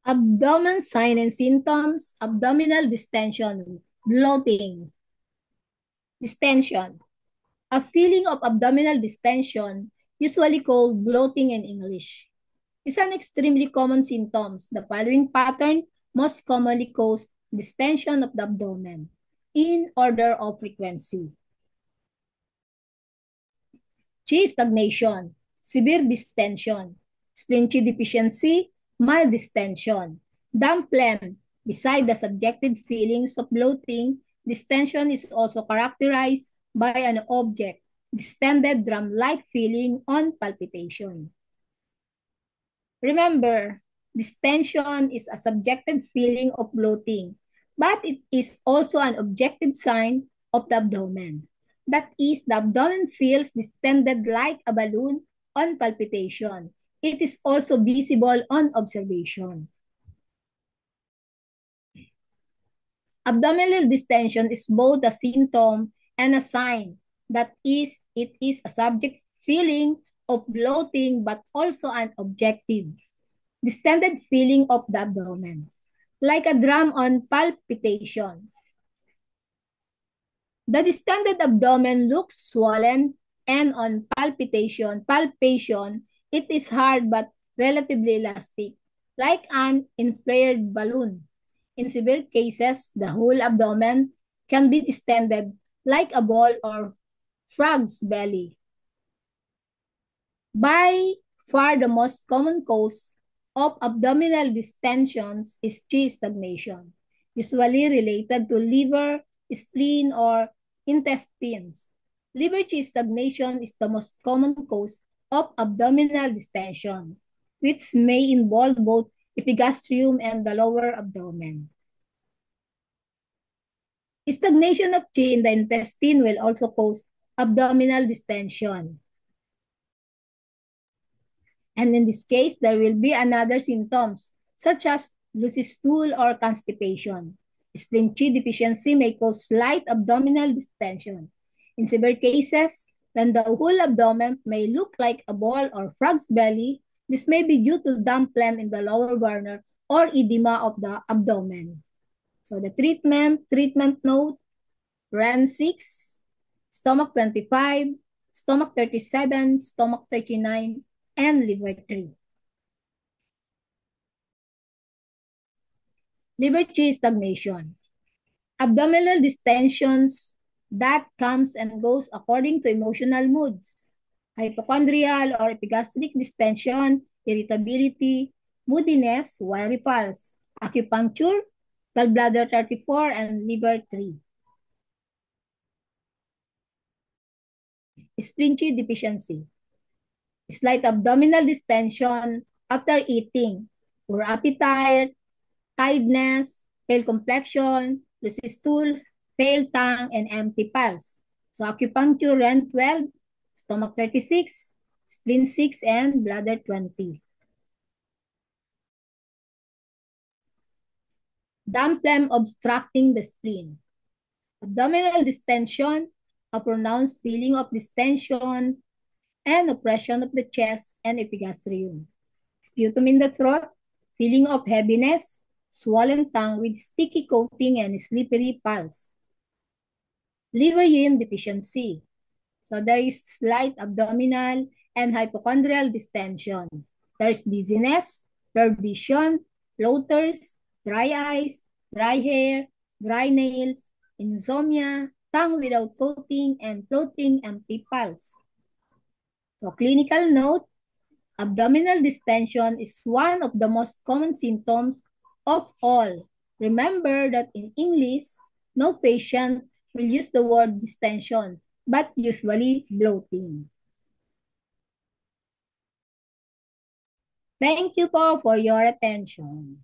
Abdomen sign and symptoms, abdominal distension, bloating, distension. A feeling of abdominal distension, usually called bloating in English, is an extremely common symptom. The following pattern most commonly cause distension of the abdomen in order of frequency. Chi stagnation, severe distension, spleen chi deficiency, mild distension, damp phlegm. Beside the subjective feelings of bloating, distension is also characterized by an object, distended drum-like feeling on palpitation. Remember, distension is a subjective feeling of bloating, but it is also an objective sign of the abdomen. That is, the abdomen feels distended like a balloon on palpitation. It is also visible on observation. Abdominal distension is both a symptom and a sign. That is, it is a subject feeling of bloating but also an objective distended feeling of the abdomen, like a drum on palpitation. The distended abdomen looks swollen, and on palpation, it is hard but relatively elastic, like an inflated balloon. In severe cases, the whole abdomen can be distended like a ball or frog's belly. By far the most common cause of abdominal distensions is chi stagnation, usually related to liver, spleen, or intestines. Liver chi stagnation is the most common cause of abdominal distension, which may involve both epigastrium and the lower abdomen. Stagnation of chi in the intestine will also cause abdominal distension. And in this case, there will be another symptoms such as loose stool or constipation. Spleen chi deficiency may cause slight abdominal distension. In severe cases, when the whole abdomen may look like a ball or frog's belly, this may be due to damp phlegm in the lower burner or edema of the abdomen. So the treatment note, REN 6, stomach 25, stomach 37, stomach 39, and liver 3. Liver chi stagnation. Abdominal distensions that comes and goes according to emotional moods. Hypochondrial or epigastric distension, irritability, moodiness, wiry pulse, acupuncture, gallbladder 34, and liver 3. Spleen chi deficiency. Slight abdominal distension after eating, poor appetite, tiredness, pale complexion, loose stools, pale tongue, and empty pulse. So acupuncture REN 12, stomach 36, spleen 6, and bladder 20. Damp phlegm obstructing the spleen. Abdominal distension, a pronounced feeling of distension and oppression of the chest and epigastrium. Sputum in the throat, feeling of heaviness, swollen tongue with sticky coating and slippery pulse. Liver yin deficiency. So there is slight abdominal and hypochondrial distension. There is dizziness, blurred vision, floaters, dry eyes, dry hair, dry nails, insomnia, tongue without coating, and floating empty pulse. So clinical note, abdominal distension is one of the most common symptoms of all. Remember that in English, no patient will use the word distension, but usually bloating. Thank you po for your attention.